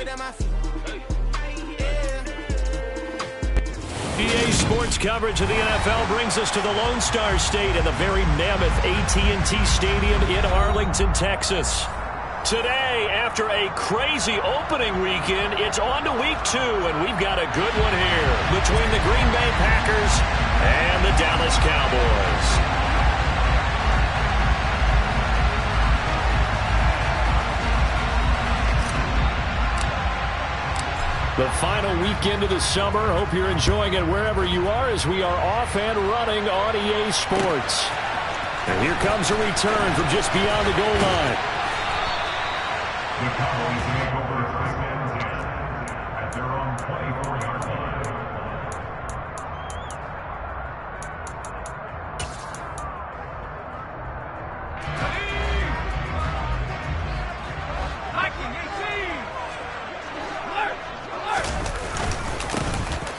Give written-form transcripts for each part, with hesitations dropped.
EA Sports coverage of the NFL brings us to the Lone Star State and the very mammoth AT&T Stadium in Arlington, Texas. Today, after a crazy opening weekend, it's on to week 2, and we've got a good one here between the Green Bay Packers and the Dallas Cowboys. The final weekend of the summer. Hope you're enjoying it wherever you are as we are off and running on EA Sports. And here comes a return from just beyond the goal line. The Cowboys make over first and 10 at their own 24-yard line.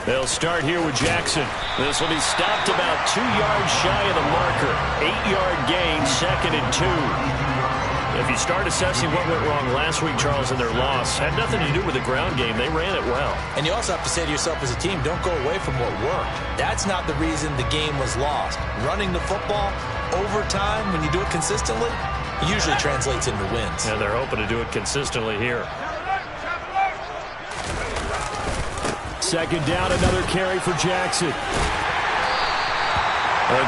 They'll start here with Jackson. This will be stopped about 2 yards shy of the marker. 8-yard gain, 2nd and 2. If you start assessing what went wrong last week, Charles, in their loss, had nothing to do with the ground game. They ran it well. And you also have to say to yourself as a team, don't go away from what worked. That's not the reason the game was lost. Running the football over time, when you do it consistently, usually translates into wins. And they're hoping to do it consistently here. 2nd down, another carry for Jackson. A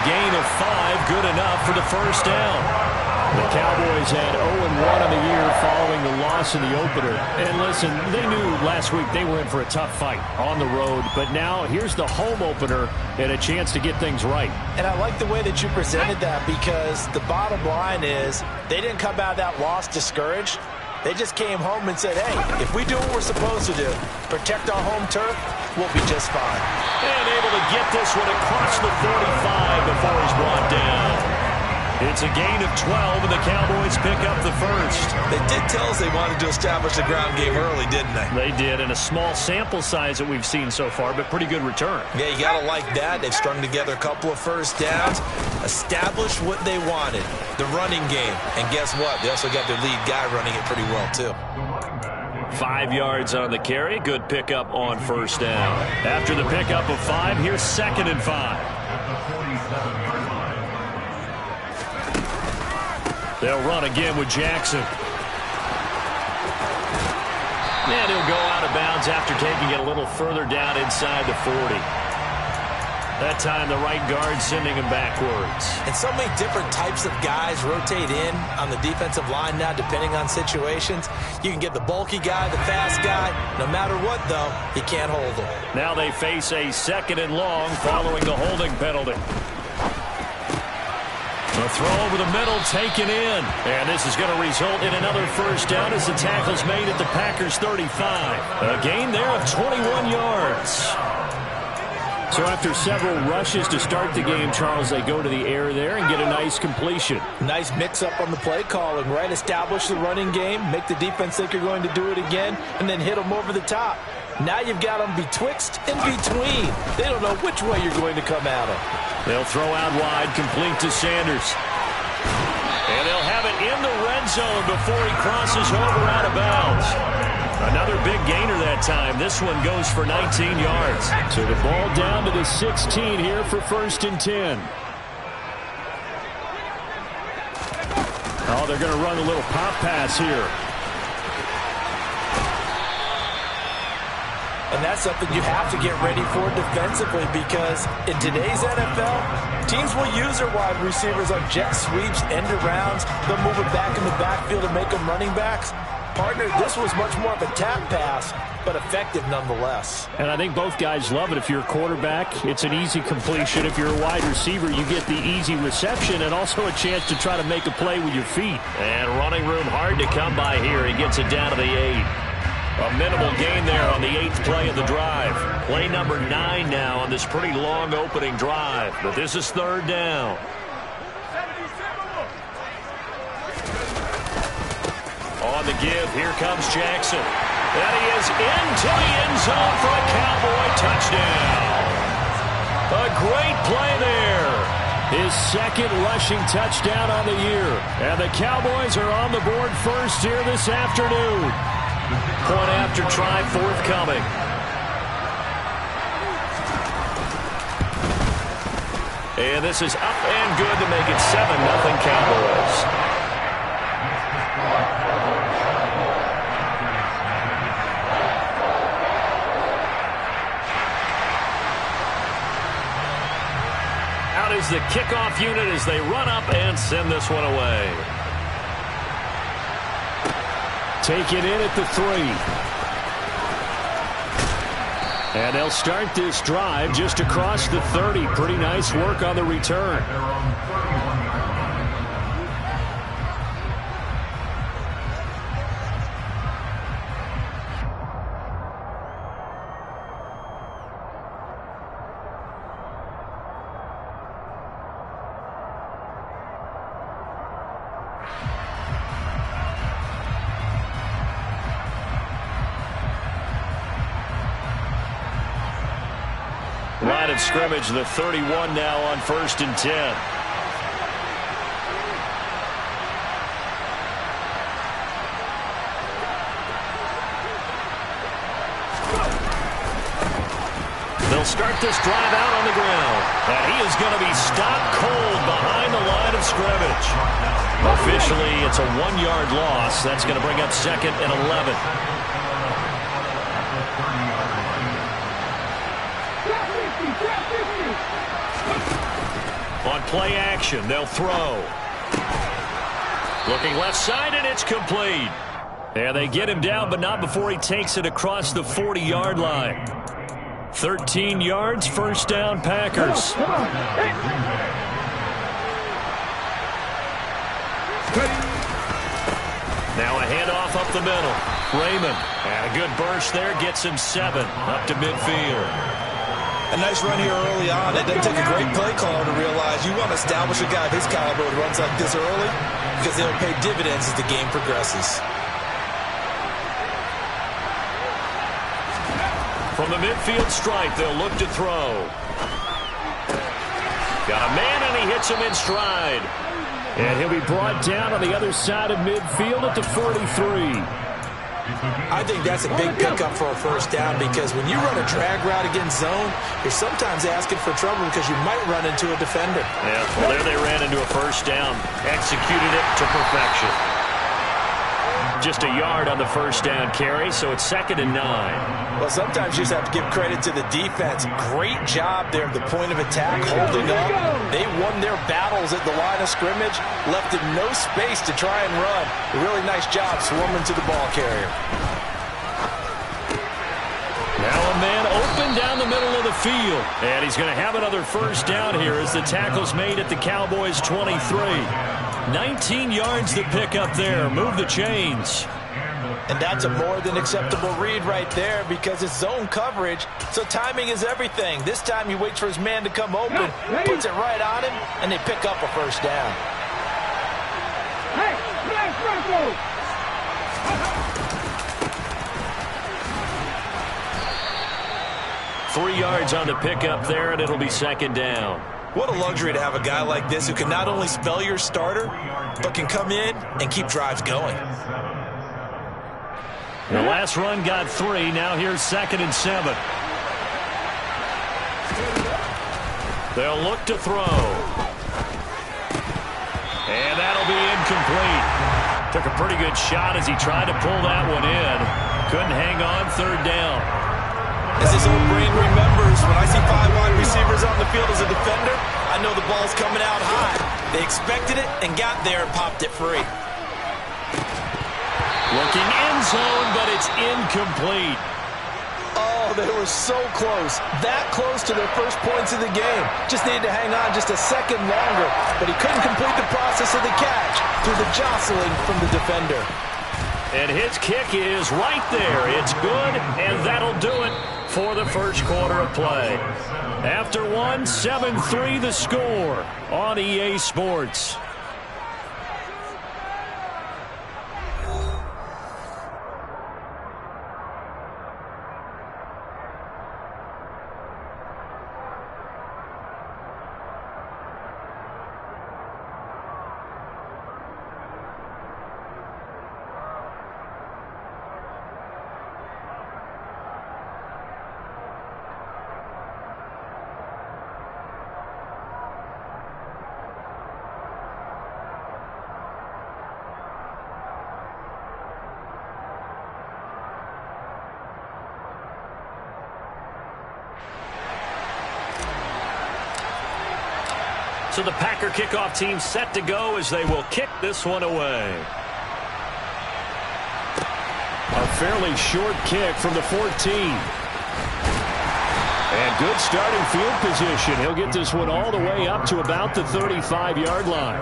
gain of 5, good enough for the first down. The Cowboys had 0-1 on the year following the loss in the opener. And listen, they knew last week they were in for a tough fight on the road. But now here's the home opener and a chance to get things right. And I like the way that you presented that, because the bottom line is they didn't come out of that loss discouraged. They just came home and said, hey, if we do what we're supposed to do, protect our home turf, we'll be just fine. And able to get this one across the 45 before he's brought down. It's a gain of 12, and the Cowboys pick up the first. They did tell us they wanted to establish the ground game early, didn't they? They did, in a small sample size that we've seen so far, but pretty good return. Yeah, you got to like that. They've strung together a couple of first downs, established what they wanted, the running game. And guess what? They also got their lead guy running it pretty well, too. 5 yards on the carry. Good pickup on first down. After the pickup of 5, here's 2nd and 5. They'll run again with Jackson. And he'll go out of bounds after taking it a little further down inside the 40. That time the right guard sending him backwards. And so many different types of guys rotate in on the defensive line now, depending on situations. You can get the bulky guy, the fast guy. No matter what, though, he can't hold him. Now they face a 2nd and long following the holding penalty. A throw over the middle, taken in. And this is going to result in another first down as the tackle's made at the Packers' 35. A gain there of 21 yards. So after several rushes to start the game, Charles, they go to the air there and get a nice completion. Nice mix-up on the play calling, right? Establish the running game, make the defense think you're going to do it again, and then hit them over the top. Now you've got them betwixt and between. They don't know which way you're going to come at them. They'll throw out wide, complete to Sanders. And they'll have it in the red zone before he crosses over out of bounds. Another big gainer that time. This one goes for 19 yards. So the ball down to the 16 here for 1st and 10. Oh, they're going to run a little pop pass here. And that's something you have to get ready for defensively, because in today's NFL, teams will use their wide receivers on jet sweeps, end arounds. They'll move it back in the backfield and make them running backs. Partner, this was much more of a tap pass, but effective nonetheless. And I think both guys love it. If you're a quarterback, it's an easy completion. If you're a wide receiver, you get the easy reception and also a chance to try to make a play with your feet. And running room hard to come by here. He gets it down to the 8. A minimal gain there on the 8th play of the drive. Play number 9 now on this pretty long opening drive. But this is 3rd down. On the give, here comes Jackson. And he is into the end zone for a Cowboy touchdown. A great play there. His 2nd rushing touchdown on the year. And the Cowboys are on the board first here this afternoon. Point after try forthcoming. And this is up and good to make it 7-0 Cowboys. Out is the kickoff unit as they run up and send this one away. Take it in at the 3. And they'll start this drive just across the 30. Pretty nice work on the return. Line of scrimmage, the 31 now on 1st and 10. They'll start this drive out on the ground. And he is going to be stopped cold behind the line of scrimmage. Officially, it's a 1-yard loss. That's going to bring up 2nd and 11. On play action, they'll throw. Looking left side, and it's complete. And they get him down, but not before he takes it across the 40-yard line. 13 yards, first down, Packers. Now a handoff up the middle. Raymond, and a good burst there, gets him 7 up to midfield. A nice run here early on. It doesn't take a great play caller to realize you want to establish a guy of his caliber who runs like this early because they'll pay dividends as the game progresses. From the midfield stripe, they'll look to throw. Got a man, and he hits him in stride. And he'll be brought down on the other side of midfield at the 43. I think that's a big pickup for a first down because when you run a drag route against zone, you're sometimes asking for trouble because you might run into a defender. Yeah, well, there they ran into a first down. Executed it to perfection. Just a yard on the first down carry, so it's 2nd and 9. Well, sometimes you just have to give credit to the defense. Great job there at the point of attack, holding up. They won their battles at the line of scrimmage, left him no space to try and run. A really nice job swarming to the ball carrier. Now a man open down the middle of the field. And he's going to have another first down here as the tackle's made at the Cowboys' 23. 19 yards to pick up there. Move the chains. And that's a more than acceptable read right there because it's zone coverage, so timing is everything. This time he waits for his man to come open, puts it right on him, and they pick up a first down. Hey, 3 yards on the pickup there, and it'll be 2nd down. What a luxury to have a guy like this who can not only spell your starter, but can come in and keep drives going. The last run got 3. Now here's 2nd and 7. They'll look to throw. And that'll be incomplete. Took a pretty good shot as he tried to pull that one in. Couldn't hang on, 3rd down. As his old brain remembers, when I see 5 wide receivers on the field as a defender, I know the ball's coming out high. They expected it and got there and popped it free. Looking end zone, but it's incomplete. Oh, they were so close. That close to their first points of the game. Just needed to hang on just a second longer, but he couldn't complete the process of the catch through the jostling from the defender. And his kick is right there. It's good, and that'll do it for the first quarter of play. After one, 7-3 the score on EA Sports. So the Packer kickoff team set to go as they will kick this one away. A fairly short kick from the 14. And good starting field position. He'll get this one all the way up to about the 35-yard line.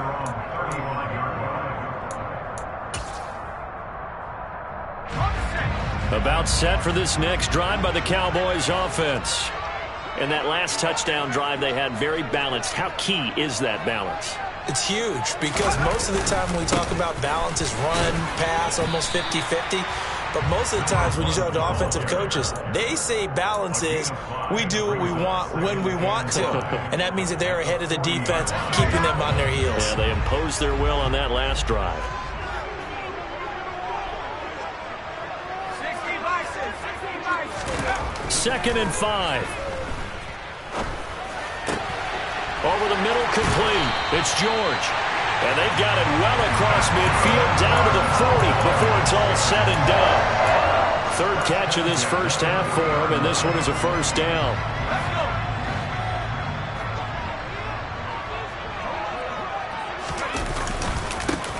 About set for this next drive by the Cowboys offense. And that last touchdown drive they had very balanced. How key is that balance? It's huge because most of the time when we talk about balance is run, pass, almost 50-50. But most of the times when you talk to offensive coaches, they say balance is we do what we want when we want to. And that means that they're ahead of the defense, keeping them on their heels. Yeah, they imposed their will on that last drive. 2nd and 5. Over the middle, complete. It's George. And they've got it well across midfield, down to the 40 before it's all said and done. Third catch of this first half for him, and this one is a first down.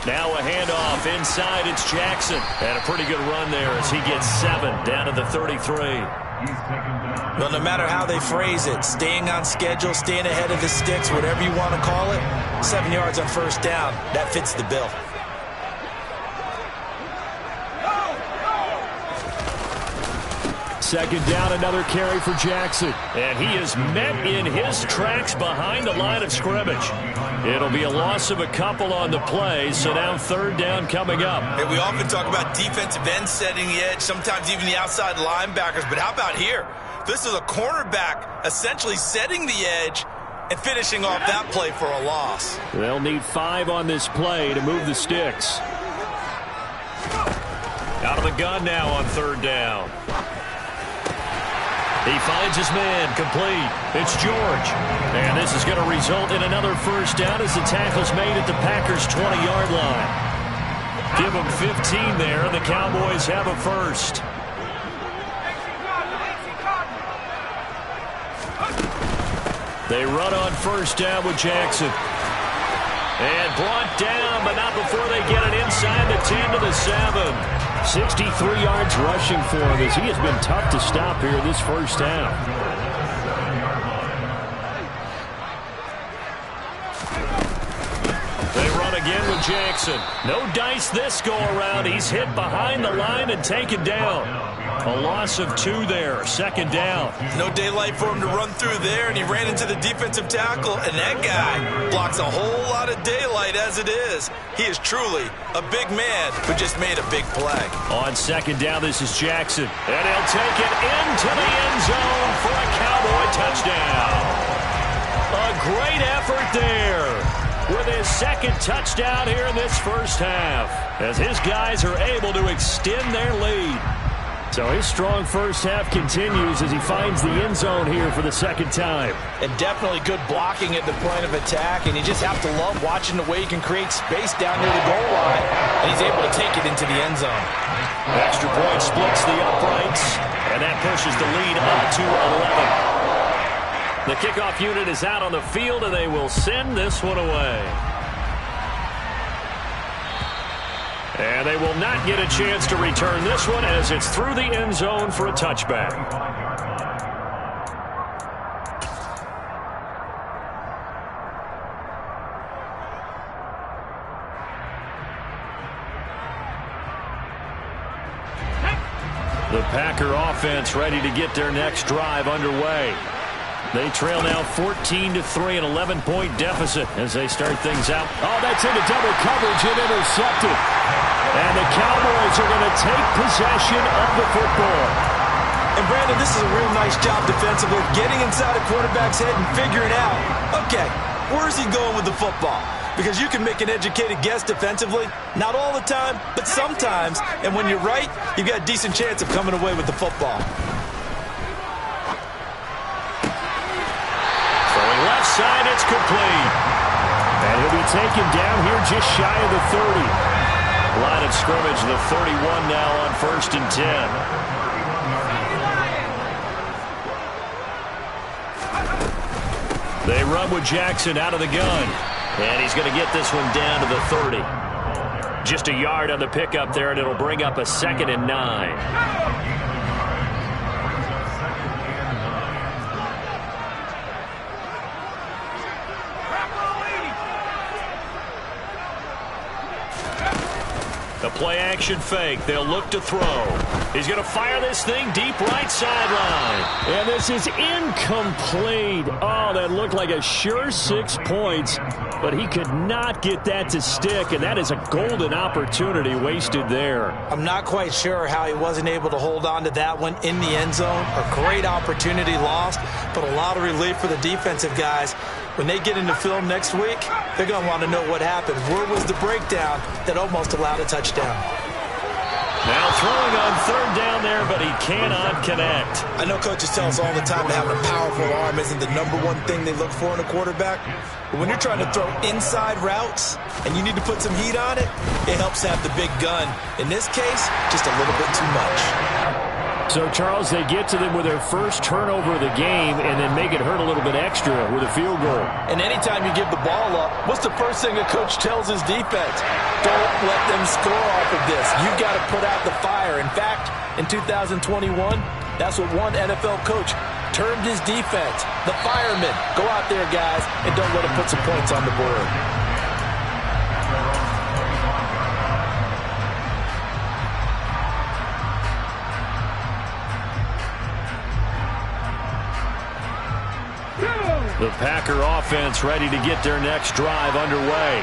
Now a handoff inside. It's Jackson. And a pretty good run there as he gets 7 down to the 33. Well, no matter how they phrase it, staying on schedule, staying ahead of the sticks, whatever you want to call it, 7 yards on first down, that fits the bill. Second down, another carry for Jackson. And he is met in his tracks behind the line of scrimmage. It'll be a loss of a couple on the play, so now third down coming up. And we often talk about defensive ends setting the edge, sometimes even the outside linebackers. But how about here? This is a cornerback essentially setting the edge and finishing off that play for a loss. They'll need 5 on this play to move the sticks. Out of the gun now on third down. He finds his man, complete. It's George. And this is going to result in another first down as the tackle's made at the Packers' 20-yard line. Give them 15 there, and the Cowboys have a first. They run on first down with Jackson. And brought down, but not before they get it inside the 10 to the 7. 63 yards rushing for him as he has been tough to stop here this first half. They run again with Jackson. No dice this go-around. He's hit behind the line and taken down. A loss of 2 there, second down. No daylight for him to run through there, and he ran into the defensive tackle, and that guy blocks a whole lot of daylight as it is. He is truly a big man who just made a big play. On second down, this is Jackson. And he'll take it into the end zone for a Cowboy touchdown. A great effort there with his second touchdown here in this first half, as his guys are able to extend their lead. So his strong first half continues as he finds the end zone here for the second time. And definitely good blocking at the point of attack, and you just have to love watching the way he can create space down near the goal line, and he's able to take it into the end zone. Extra point splits the uprights, and that pushes the lead up to 11. The kickoff unit is out on the field, and they will send this one away. And they will not get a chance to return this one as it's through the end zone for a touchback. The Packer offense ready to get their next drive underway. They trail now 14-3, an 11-point deficit as they start things out. Oh, that's into double coverage and intercepted. And the Cowboys are going to take possession of the football. And, Brandon, this is a real nice job defensively, getting inside a quarterback's head and figuring out, okay, where's he going with the football? Because you can make an educated guess defensively, not all the time, but sometimes. And when you're right, you've got a decent chance of coming away with the football. Throwing left side, it's complete. And he'll be taken down here just shy of the 30. Line of scrimmage, the 31 now on 1st and 10. They run with Jackson out of the gun. And he's going to get this one down to the 30. Just a yard on the pickup there, and it'll bring up a 2nd and 9. The play-action fake. They'll look to throw. He's going to fire this thing deep right sideline. And this is incomplete. Oh, that looked like a sure 6 points, but he could not get that to stick, and that is a golden opportunity wasted there. I'm not quite sure how he wasn't able to hold on to that one in the end zone. A great opportunity lost, but a lot of relief for the defensive guys. When they get into film next week, they're going to want to know what happened. Where was the breakdown that almost allowed a touchdown? Now throwing on 3rd down there, but he cannot connect. I know coaches tell us all the time that having a powerful arm isn't the #1 thing they look for in a quarterback. But when you're trying to throw inside routes and you need to put some heat on it, it helps have the big gun. In this case, just a little bit too much. So, Charles, they get to them with their first turnover of the game and then make it hurt a little bit extra with a field goal. And anytime you give the ball up, what's the first thing a coach tells his defense? Don't let them score off of this. You've got to put out the fire. In fact, in 2021, that's what one NFL coach termed his defense, the firemen. Go out there, guys, and don't let them put some points on the board. The Packer offense ready to get their next drive underway.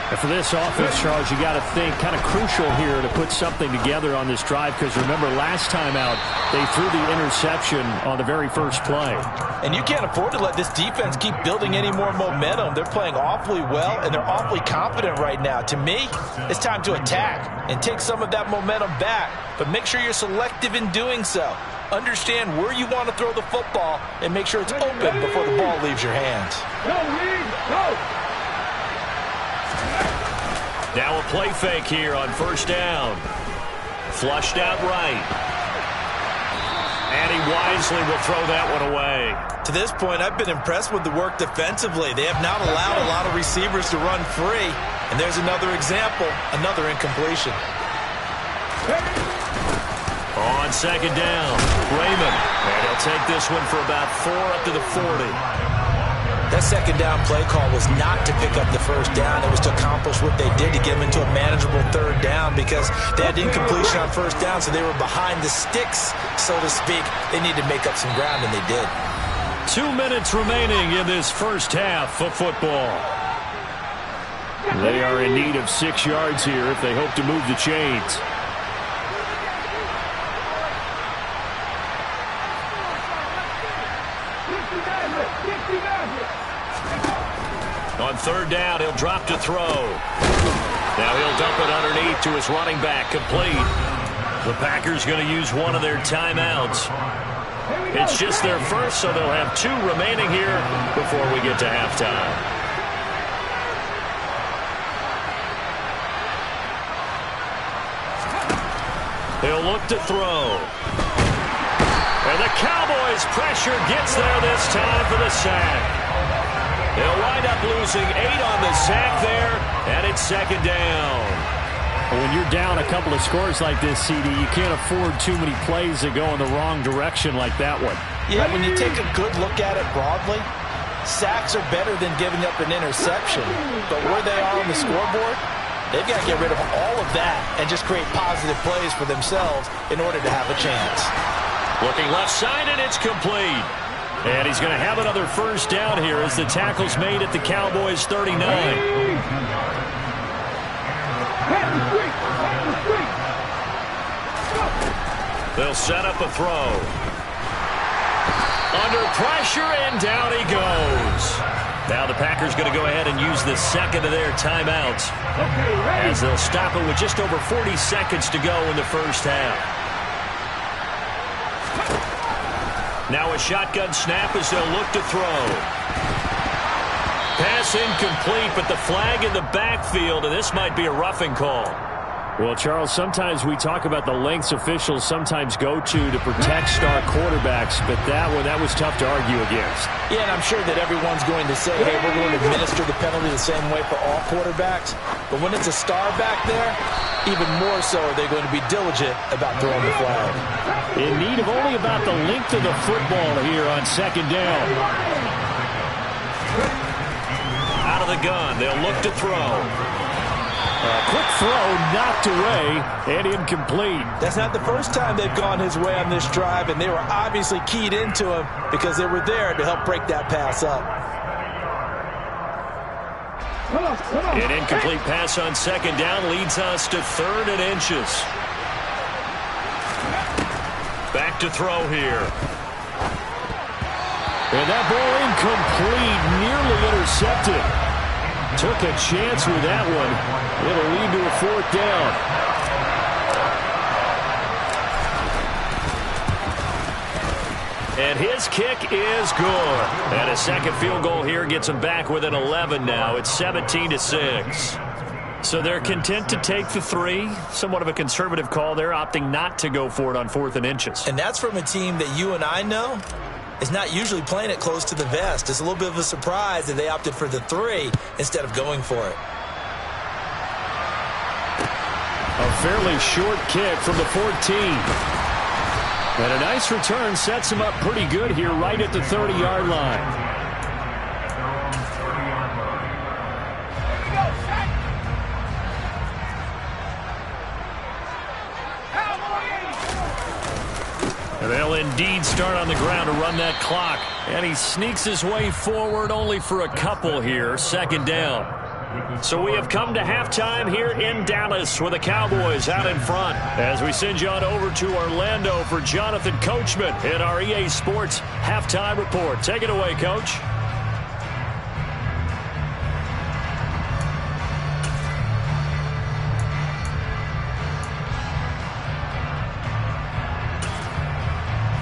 And for this offense, Charles, you got to think kind of crucial here to put something together on this drive, because remember last time out they threw the interception on the very first play. And you can't afford to let this defense keep building any more momentum. They're playing awfully well, and they're awfully confident right now. To me, it's time to attack and take some of that momentum back, but make sure you're selective in doing so. Understand where you want to throw the football and make sure it's open before the ball leaves your hands. Now a play fake here on 1st down. Flushed out right. And he wisely will throw that one away. To this point, I've been impressed with the work defensively. They have not allowed a lot of receivers to run free. And there's another example, another incompletion. On 2nd down, Raymond. And he'll take this one for about 4 up to the 40. That 2nd down play call was not to pick up the 1st down. It was to accomplish what they did to get them into a manageable 3rd down, because they had incompletion on 1st down, so they were behind the sticks, so to speak. They needed to make up some ground, and they did. 2 minutes remaining in this first half of football. They are in need of 6 yards here if they hope to move the chains. On 3rd down, he'll drop to throw. Now he'll dump it underneath to his running back, complete. The Packers going to use one of their timeouts. It's just their first, so they'll have 2 remaining here before we get to halftime. He'll look to throw. And the Cowboys' pressure gets there this time for the sack. They'll wind up losing 8 on the sack there, and it's 2nd down. When you're down a couple of scores like this, CD, you can't afford too many plays that go in the wrong direction like that one. Yeah, when you take a good look at it broadly, sacks are better than giving up an interception. But where they are on the scoreboard, they've got to get rid of all of that and just create positive plays for themselves in order to have a chance. Looking left side, and it's complete. And he's going to have another 1st down here as the tackle's made at the Cowboys' 39. They'll set up a throw. Under pressure, and down he goes. Now the Packers going to go ahead and use the 2nd of their timeouts, as they'll stop it with just over 40 seconds to go in the first half. Now a shotgun snap as they'll look to throw. Pass incomplete, but the flag in the backfield, and this might be a roughing call. Well, Charles, sometimes we talk about the lengths officials sometimes go to protect star quarterbacks, but that was tough to argue against. Yeah, and I'm sure that everyone's going to say, hey, we're going to administer the penalty the same way for all quarterbacks. But when it's a star back there, even more so are they going to be diligent about throwing the flag. In need of only about the length of the football here on second down. Out of the gun, they'll look to throw. Quick throw knocked away and incomplete. That's not the first time they've gone his way on this drive, and they were obviously keyed into him because they were there to help break that pass up. An incomplete pass on second down leads us to 3rd and inches. Back to throw here. And that ball incomplete, nearly intercepted. Took a chance with that one. It'll lead to a 4th down. And his kick is good. And a second field goal here gets him back within 11 now. It's 17-6. So they're content to take the 3. Somewhat of a conservative call there, opting not to go for it on 4th and inches. And that's from a team that you and I know is not usually playing it close to the vest. It's a little bit of a surprise that they opted for the 3 instead of going for it. A fairly short kick from the 14. And a nice return sets him up pretty good here right at the 30-yard line. They'll indeed start on the ground to run that clock. And he sneaks his way forward only for a couple here. 2nd down. So we have come to halftime here in Dallas with the Cowboys out in front. As we send you on over to Orlando for Jonathan Coachman in our EA Sports Halftime Report. Take it away, Coach.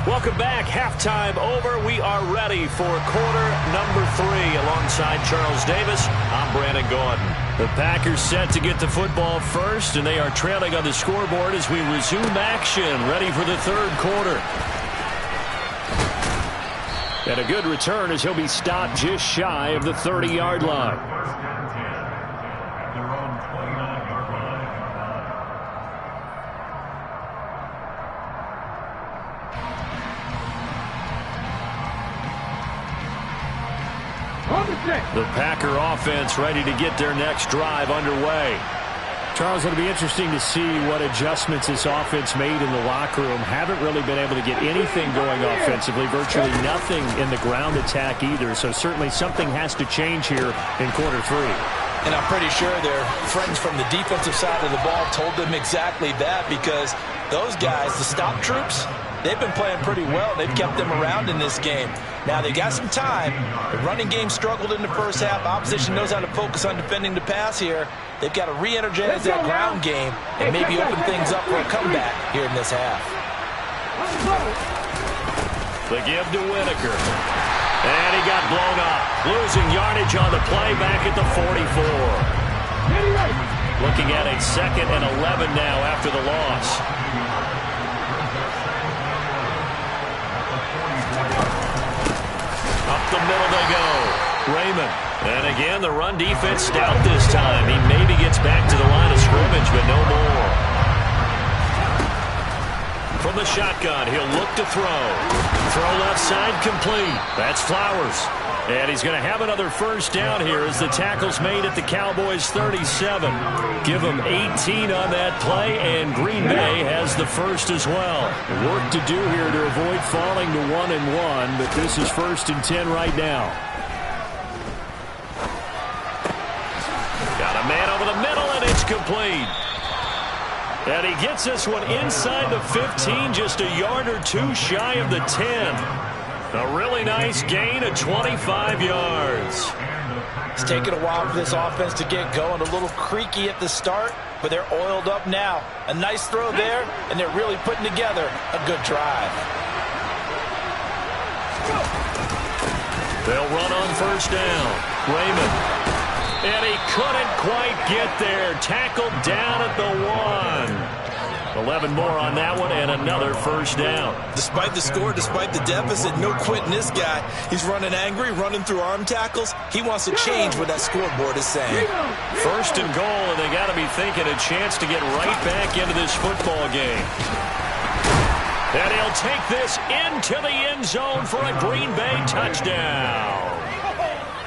Welcome back. Halftime over. We are ready for quarter number 3 alongside Charles Davis. I'm Brandon Gaudin. The Packers set to get the football first, and they are trailing on the scoreboard as we resume action, ready for the 3rd quarter. And a good return as he'll be stopped just shy of the 30-yard line. The Packer offense ready to get their next drive underway. Charles, it'll be interesting to see what adjustments this offense made in the locker room. Haven't really been able to get anything going offensively, virtually nothing in the ground attack either. So certainly something has to change here in quarter 3. And I'm pretty sure their friends from the defensive side of the ball told them exactly that, because those guys, the stop troops, they've been playing pretty well. They've kept them around in this game. Now, they got some time. The running game struggled in the first half. Opposition knows how to focus on defending the pass here. They've got to re-energize that ground game and maybe open things up for a comeback here in this half. The give to Whitaker. And he got blown up. Losing yardage on the play back at the 44. Looking at a 2nd and 11 now after the loss. Up the middle they go. Raymond. And again, the run defense stout this time. He maybe gets back to the line of scrimmage, but no more. From the shotgun, he'll look to throw. Throw left side complete. That's Flowers. And he's going to have another 1st down here as the tackle's made at the Cowboys 37. Give them 18 on that play, and Green Bay has the 1st as well. Work to do here to avoid falling to 1-1, but this is 1st and 10 right now. Got a man over the middle, and it's complete. And he gets this one inside the 15, just a yard or 2 shy of the 10. A really nice gain of 25 yards. It's taken a while for this offense to get going. A little creaky at the start, but they're oiled up now. A nice throw there, and they're really putting together a good drive. They'll run on 1st down. Raymond. And he couldn't quite get there. Tackled down at the 1. 11 more on that one and another first down. Despite the score, despite the deficit, no quitting this guy. He's running angry, running through arm tackles. He wants to change what that scoreboard is saying. First and goal, and they got to be thinking a chance to get right back into this football game. And he'll take this into the end zone for a Green Bay touchdown.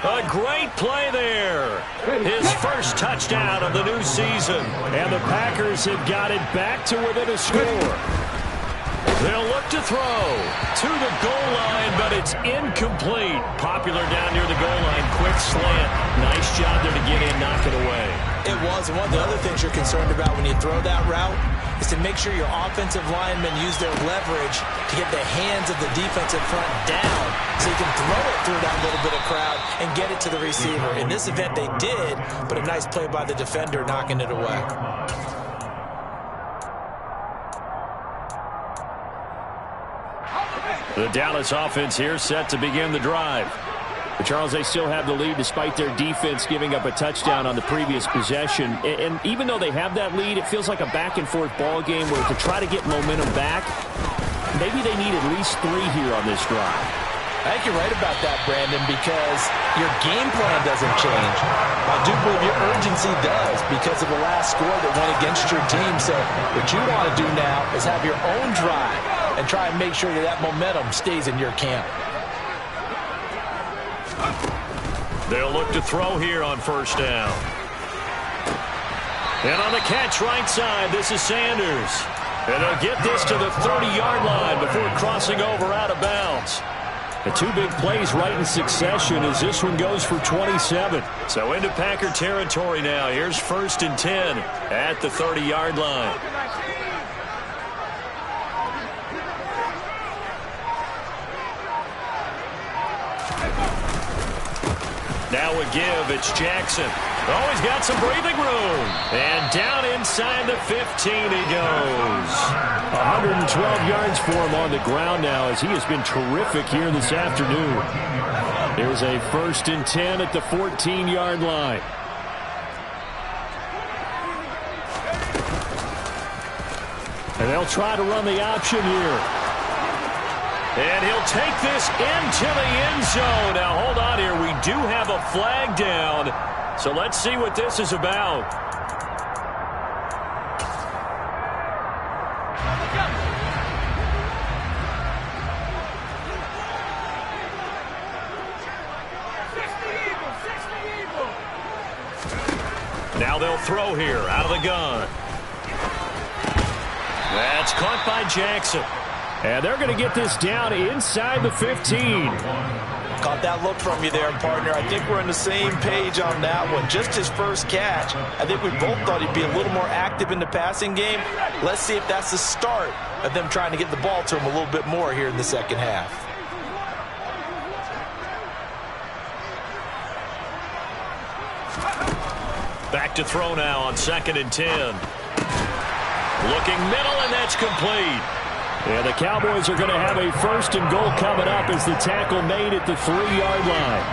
A great play there. His first touchdown of the new season. And the Packers have got it back to within a score. They'll look to throw to the goal line, but it's incomplete. Popular down near the goal line. Quick slant. Nice job there to get in, knock it away. It was, and one of the other things you're concerned about when you throw that route is to make sure your offensive linemen use their leverage to get the hands of the defensive front down so you can throw it through that little bit of crowd and get it to the receiver. In this event, they did, but a nice play by the defender knocking it away. The Dallas offense here set to begin the drive. But Charles, they still have the lead despite their defense giving up a touchdown on the previous possession. And even though they have that lead, it feels like a back-and-forth ball game where to try to get momentum back, maybe they need at least 3 here on this drive. I think you're right about that, Brandon, because your game plan doesn't change. I do believe your urgency does because of the last score that went against your team. So what you want to do now is have your own drive and try and make sure that that momentum stays in your camp. They'll look to throw here on first down. And on the catch right side, this is Sanders. And they'll get this to the 30-yard line before crossing over out of bounds. The 2 big plays right in succession as this one goes for 27. So into Packer territory now. Here's first and 10 at the 30-yard line. Now a give, it's Jackson. Oh, he's got some breathing room. And down inside the 15 he goes. 112 yards for him on the ground now as he has been terrific here this afternoon. There's a first and 10 at the 14-yard line. And they'll try to run the option here. And he'll take this into the end zone. Now, hold on here. We do have a flag down. So let's see what this is about. Now they'll throw here out of the gun. That's caught by Jackson. And they're going to get this down inside the 15. Caught that look from you there, partner. I think we're on the same page on that one. Just his first catch. I think we both thought he'd be a little more active in the passing game. Let's see if that's the start of them trying to get the ball to him a little bit more here in the second half. Back to throw now on second and 10. Looking middle, and that's complete. And the Cowboys are going to have a first and goal coming up as the tackle made at the 3-yard line.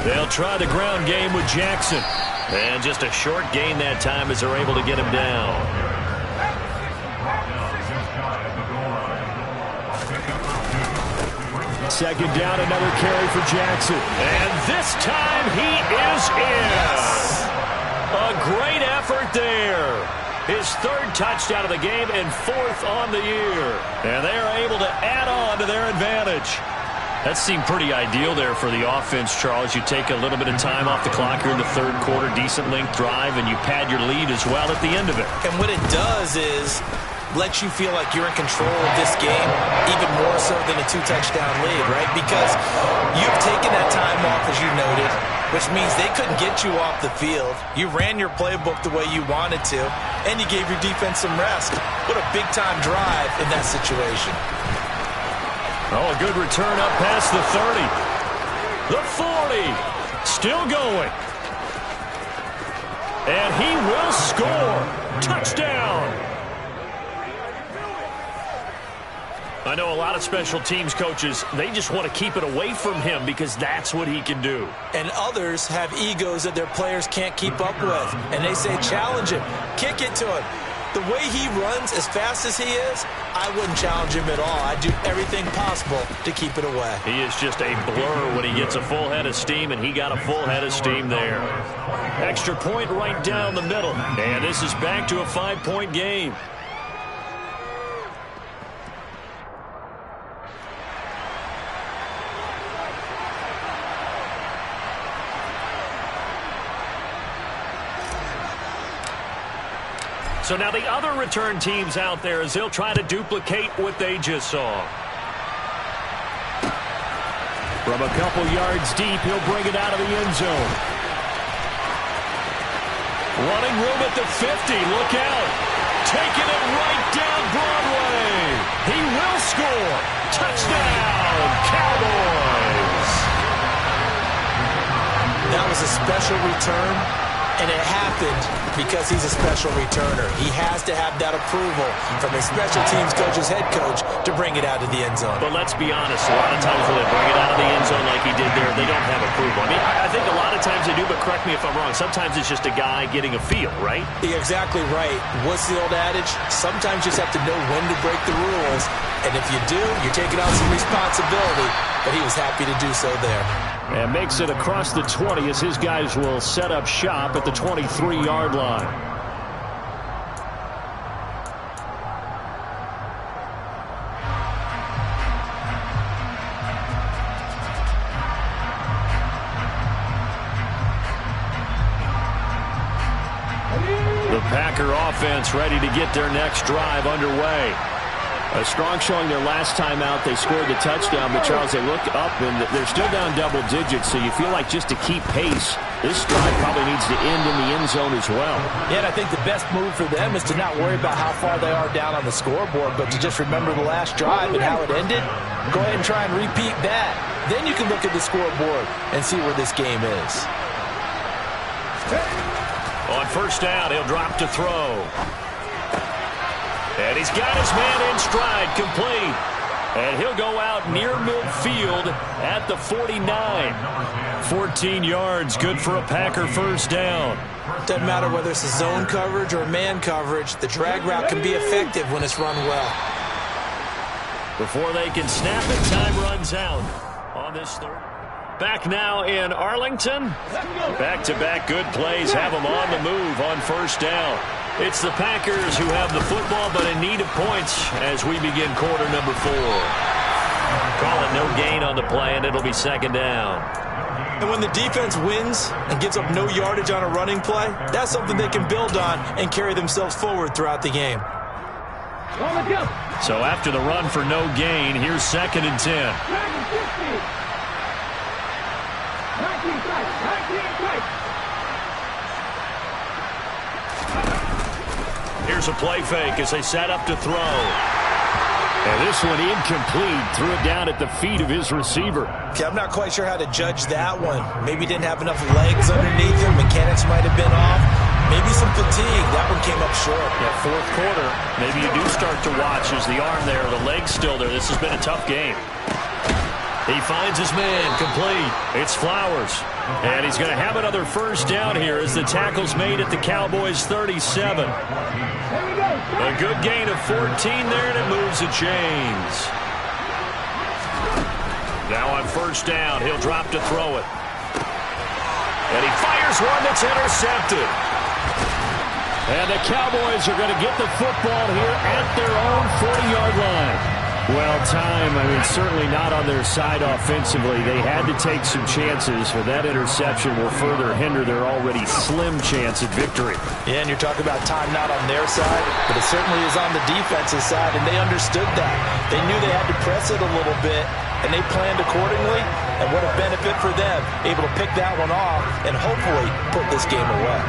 They'll try the ground game with Jackson. And just a short gain that time as they're able to get him down. Second down, another carry for Jackson. And this time he is in. A great effort there. His 3rd touchdown of the game and 4th on the year. And they are able to add on to their advantage. That seemed pretty ideal there for the offense, Charles. You take a little bit of time off the clock here in the 3rd quarter, decent length drive, and you pad your lead as well at the end of it. And what it does is let you feel like you're in control of this game even more so than a 2-touchdown lead, right? Because you've taken that time off, as you noted, which means they couldn't get you off the field. You ran your playbook the way you wanted to, and you gave your defense some rest. What a big-time drive in that situation. Oh, a good return up past the 30. The 40. Still going. And he will score. Touchdown. I know a lot of special teams coaches, they just want to keep it away from him because that's what he can do. And others have egos that their players can't keep up with. And they say, challenge him, kick it to him. The way he runs as fast as he is, I wouldn't challenge him at all. I'd do everything possible to keep it away. He is just a blur when he gets a full head of steam, and he got a full head of steam there. Extra point right down the middle. And this is back to a 5-point game. So now the other return teams out there as they'll try to duplicate what they just saw. From a couple yards deep, he'll bring it out of the end zone. Running room at the 50. Look out. Taking it right down Broadway. He will score. Touchdown, Cowboys. That was a special return. And it happened because he's a special returner. He has to have that approval from his special teams coach's head coach to bring it out of the end zone. But let's be honest, a lot of times when they bring it out of the end zone like he did there, they don't have approval. I mean, I think a lot of times they do, but correct me if I'm wrong. Sometimes it's just a guy getting a feel, right? You're exactly right. What's the old adage? Sometimes you just have to know when to break the rules. And if you do, you're taking on some responsibility. But he was happy to do so there. And makes it across the 20 as his guys will set up shop at the 23-yard line. The Packer offense ready to get their next drive underway. A strong showing their last time out. They scored the touchdown, but Charles, they look up and they're still down double digits, so you feel like just to keep pace, this drive probably needs to end in the end zone as well. Yeah, and I think the best move for them is to not worry about how far they are down on the scoreboard, but to just remember the last drive and how it ended. Go ahead and try and repeat that. Then you can look at the scoreboard and see where this game is. On first down, he'll drop to throw. And he's got his man in stride, complete. And he'll go out near midfield at the 49. 14 yards, good for a Packer first down. Doesn't matter whether it's a zone coverage or man coverage. The drag route can be effective when it's run well. Before they can snap it, time runs out on this third. Back now in Arlington. Back-to-back good plays have them on the move on first down. It's the Packers who have the football, but in need of points as we begin quarter number 4. Call it no gain on the play, and it'll be second down. And when the defense wins and gives up no yardage on a running play, that's something they can build on and carry themselves forward throughout the game. So after the run for no gain, here's second and 10. Here's a play fake as they set up to throw. And this one incomplete. Threw it down at the feet of his receiver. Okay, I'm not quite sure how to judge that one. Maybe didn't have enough legs underneath him. Mechanics might have been off. Maybe some fatigue. That one came up short. Yeah, fourth quarter. Maybe you do start to watch as the arm there, the leg's still there. This has been a tough game. He finds his man, complete. It's Flowers. And he's going to have another first down here as the tackle's made at the Cowboys' 37. A good gain of 14 there, and it moves the chains. Now on first down, he'll drop to throw it. And he fires one that's intercepted. And the Cowboys are going to get the football here at their own 40-yard line. Well, time, certainly not on their side offensively. They had to take some chances, but that interception will further hinder their already slim chance at victory. Yeah, and you're talking about time not on their side, but it certainly is on the defensive side, and they understood that. They knew they had to press it a little bit, and they planned accordingly, and what a benefit for them, able to pick that one off and hopefully put this game away.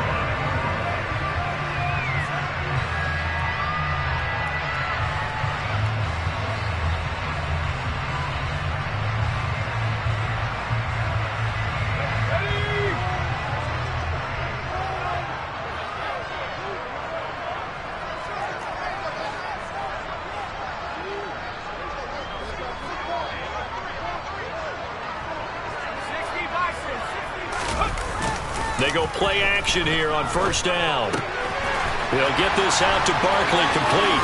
They go play action here on first down. They'll get this out to Barkley, complete.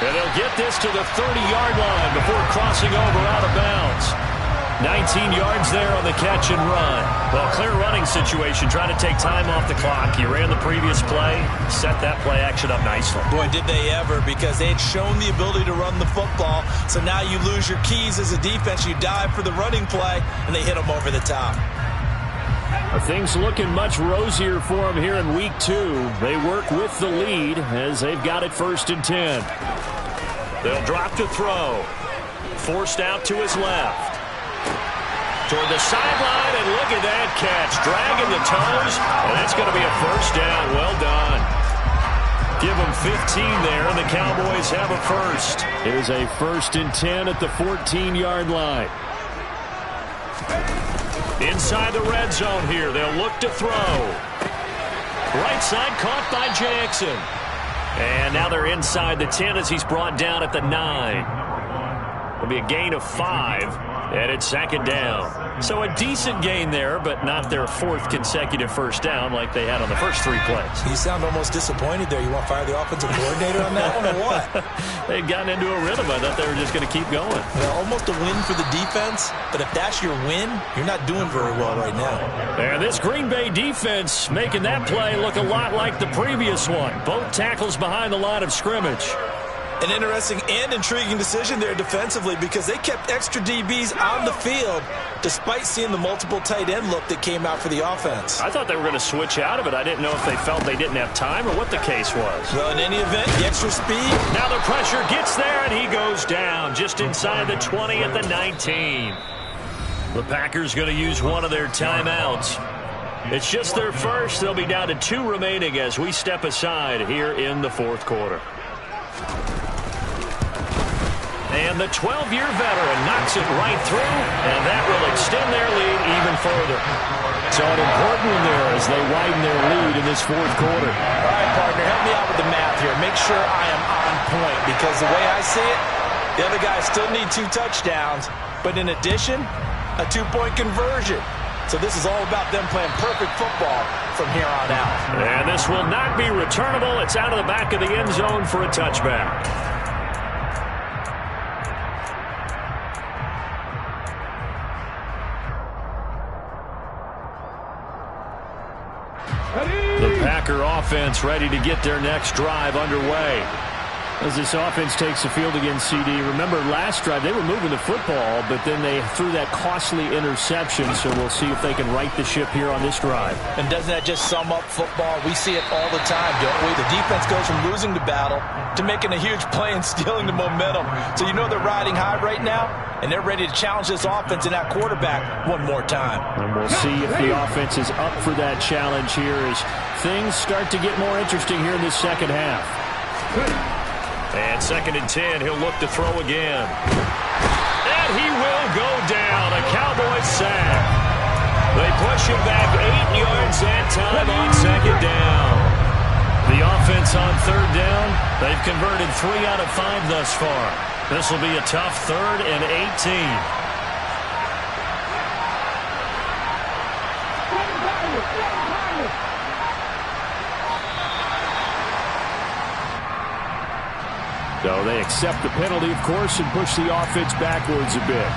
And they'll get this to the 30-yard line before crossing over out of bounds. 19 yards there on the catch and run. Well, clear running situation, trying to take time off the clock. He ran the previous play, set that play action up nicely. Boy, did they ever, because they had shown the ability to run the football. So now you lose your keys as a defense. You dive for the running play, and they hit them over the top. Things looking much rosier for them here in week 2. They work with the lead as they've got it 1st and 10. They'll drop to throw. Forced out to his left. Toward the sideline, and look at that catch. Dragging the toes, and that's going to be a first down. Well done. Give them 15 there, and the Cowboys have a first. Here's a 1st and 10 at the 14-yard line. Inside the red zone here, they'll look to throw. Right side caught by Jackson. And now they're inside the 10 as he's brought down at the 9. It'll be a gain of 5. And it's 2nd down. So a decent gain there, but not their 4th consecutive first down like they had on the first 3 plays. You sound almost disappointed there. You want to fire the offensive coordinator on that one or what? They'd gotten into a rhythm. I thought they were just going to keep going. Well, almost a win for the defense, but if that's your win, you're not doing very well right now. And this Green Bay defense making that play look a lot like the previous one. Both tackles behind the line of scrimmage. An interesting and intriguing decision there defensively, because they kept extra DBs on the field despite seeing the multiple tight end look that came out for the offense. I thought they were going to switch out of it. I didn't know if they felt they didn't have time or what the case was. Well, in any event, the extra speed. Now the pressure gets there, and he goes down just inside the 20 at the 19. The Packers going to use one of their timeouts. It's just their first. They'll be down to 2 remaining as we step aside here in the 4th quarter. And the 12-year veteran knocks it right through, and that will extend their lead even further. So an important one there as they widen their lead in this 4th quarter. All right, partner, help me out with the math here. Make sure I am on point, because the way I see it, the other guys still need 2 touchdowns, but in addition, a 2-point conversion. So this is all about them playing perfect football from here on out. And this will not be returnable. It's out of the back of the end zone for a touchback. The Packer offense ready to get their next drive underway. As this offense takes the field against CD. Remember, last drive, they were moving the football, but then they threw that costly interception, so we'll see if they can right the ship here on this drive. And doesn't that just sum up football? We see it all the time, don't we? The defense goes from losing the battle to making a huge play and stealing the momentum. So you know they're riding high right now, and they're ready to challenge this offense and that quarterback one more time. And we'll see if the offense is up for that challenge here as things start to get more interesting here in this second half. And 2nd and 10, he'll look to throw again. And he will go down. A Cowboys sack. They push him back 8 yards that time on 2nd down. The offense on 3rd down, they've converted 3 out of 5 thus far. This will be a tough 3rd and 18. So they accept the penalty, of course, and push the offense backwards a bit.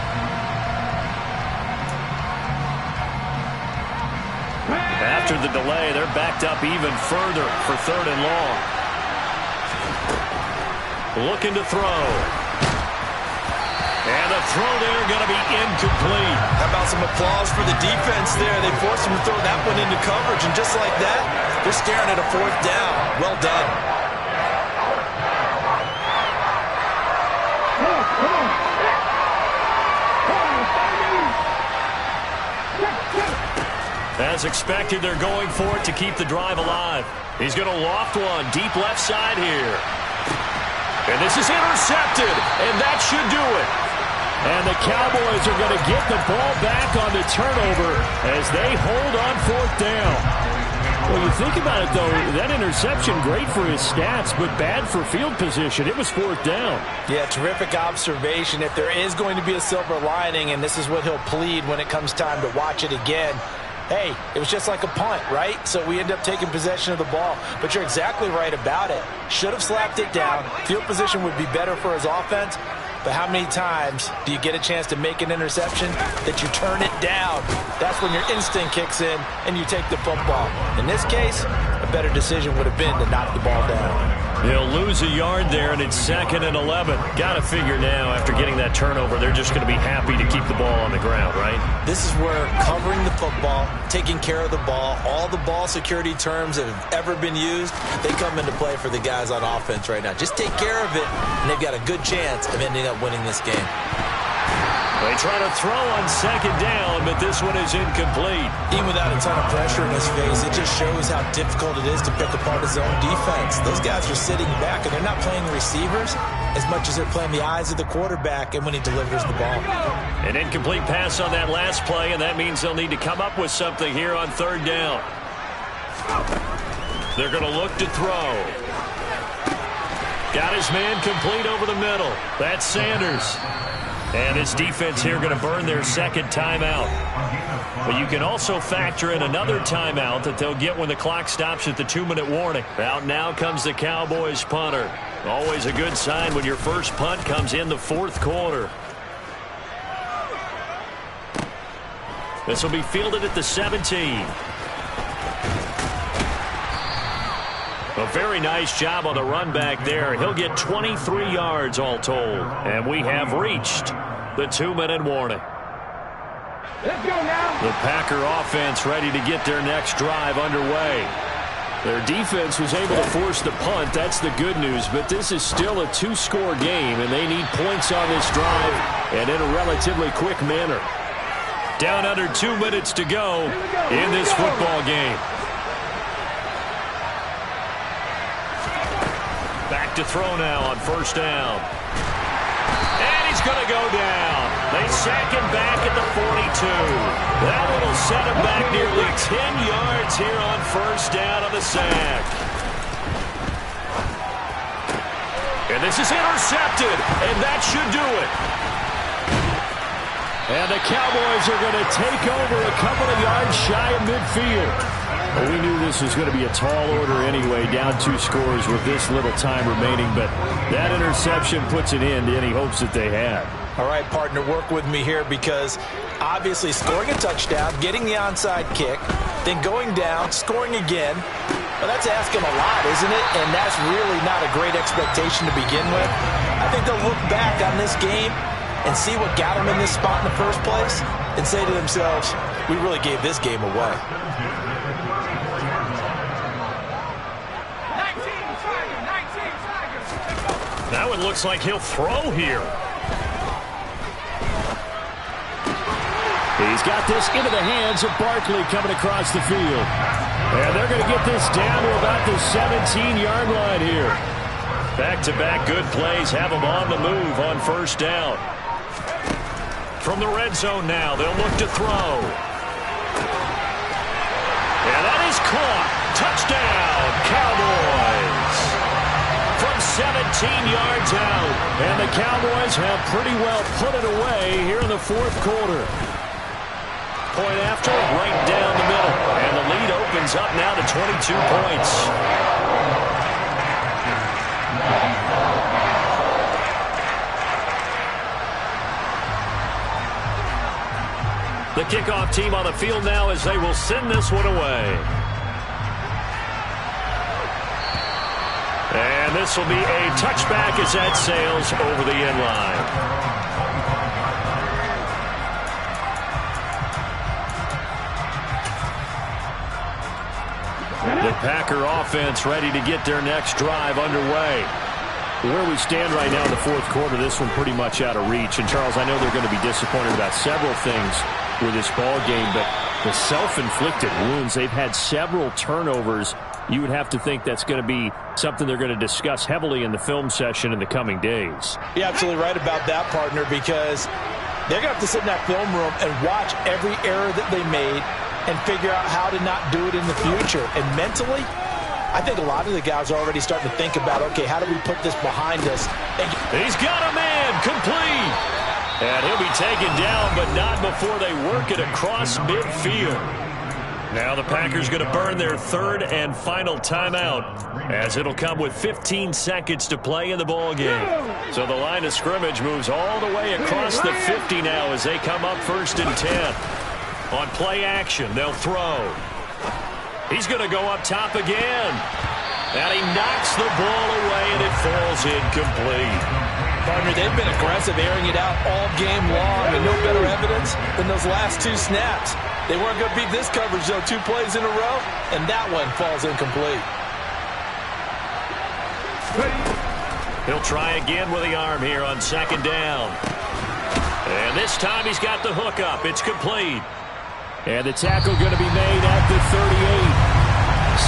After the delay, they're backed up even further for 3rd and long. Looking to throw. And the throw there going to be incomplete. How about some applause for the defense there? They forced him to throw that one into coverage, and just like that, they're staring at a 4th down. Well done. As expected, they're going for it to keep the drive alive. He's going to loft one deep left side here. And this is intercepted, and that should do it. And the Cowboys are going to get the ball back on the turnover as they hold on 4th down. Well, you think about it, though, that interception, great for his stats, but bad for field position. It was 4th down. Yeah, terrific observation. If there is going to be a silver lining, and this is what he'll plead when it comes time to watch it again, hey, it was just like a punt, right? So we end up taking possession of the ball. But you're exactly right about it. Should have slapped it down. Field position would be better for his offense. But how many times do you get a chance to make an interception that you turn it down? That's when your instinct kicks in and you take the football. In this case, a better decision would have been to knock the ball down. He'll lose a yard there, and it's 2nd and 11. Got to figure now, after getting that turnover, they're just going to be happy to keep the ball on the ground, right? This is where covering the football, taking care of the ball, all the ball security terms that have ever been used, they come into play for the guys on offense right now. Just take care of it, and they've got a good chance of ending up winning this game. They try to throw on 2nd down, but this one is incomplete. Even without a ton of pressure in his face, it just shows how difficult it is to pick apart his own defense. Those guys are sitting back, and they're not playing receivers as much as they're playing the eyes of the quarterback and when he delivers the ball. An incomplete pass on that last play, and that means they'll need to come up with something here on 3rd down. They're going to look to throw. Got his man complete over the middle. That's Sanders. And his defense here going to burn their 2nd timeout. But you can also factor in another timeout that they'll get when the clock stops at the 2-minute warning. Out now comes the Cowboys punter. Always a good sign when your first punt comes in the 4th quarter. This will be fielded at the 17. A very nice job on the run back there. He'll get 23 yards all told. And we have reached the 2-minute warning. Let's go now. The Packer offense ready to get their next drive underway. Their defense was able to force the punt. That's the good news. But this is still a 2-score game, and they need points on this drive and in a relatively quick manner. Down under 2 minutes to go in this football game. Back to throw now on 1st down. And he's going to go down. They sack him back at the 42. That one will set him back nearly 10 yards here on 1st down on the sack. And this is intercepted, and that should do it. And the Cowboys are going to take over a couple of yards shy of midfield. Well, we knew this was going to be a tall order anyway, down 2 scores with this little time remaining, but that interception puts an end to any hopes that they had. All right, partner, work with me here because obviously scoring a touchdown, getting the onside kick, then going down, scoring again, well, that's asking a lot, isn't it? And that's really not a great expectation to begin with. I think they'll look back on this game and see what got them in this spot in the first place and say to themselves, we really gave this game away. Now it looks like he'll throw here. He's got this into the hands of Barkley coming across the field. And they're going to get this down to about the 17-yard line here. Back-to-back good plays have them on the move on 1st down. From the red zone now, they'll look to throw. And that is caught. Touchdown, Cowboys. From 17 yards out. And the Cowboys have pretty well put it away here in the 4th quarter. Point after, right down the middle. And the lead opens up now to 22 points. The kickoff team on the field now as they will send this one away. And this will be a touchback as that sails over the end line. The Packer offense ready to get their next drive underway. Where we stand right now in the 4th quarter, this one pretty much out of reach. And, Charles, I know they're going to be disappointed about several things with this ball game, but the self-inflicted wounds, they've had several turnovers. You would have to think that's going to be something they're going to discuss heavily in the film session in the coming days. You're absolutely right about that, partner, because they're going to have to sit in that film room and watch every error that they made and figure out how to not do it in the future. And mentally, I think a lot of the guys are already starting to think about, okay, how do we put this behind us? He's got a man complete. And he'll be taken down, but not before they work it across midfield. Now the Packers going to burn their third and final timeout, as it'll come with 15 seconds to play in the ball game. So the line of scrimmage moves all the way across the 50 now as they come up 1st and 10. On play action, they'll throw. He's going to go up top again. And he knocks the ball away, and it falls incomplete. Partner, they've been aggressive, airing it out all game long, and no better evidence than those last 2 snaps. They weren't going to beat this coverage, though, 2 plays in a row, and that one falls incomplete. He'll try again with the arm here on 2nd down. And this time he's got the hook up. It's complete. And the tackle going to be made at the 38.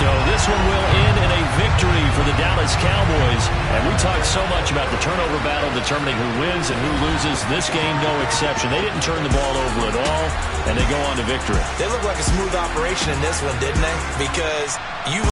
So this one will end in a victory for the Dallas Cowboys. And we talked so much about the turnover battle determining who wins and who loses. This game, no exception. They didn't turn the ball over at all, and they go on to victory. They look like a smooth operation in this one, didn't they? Because you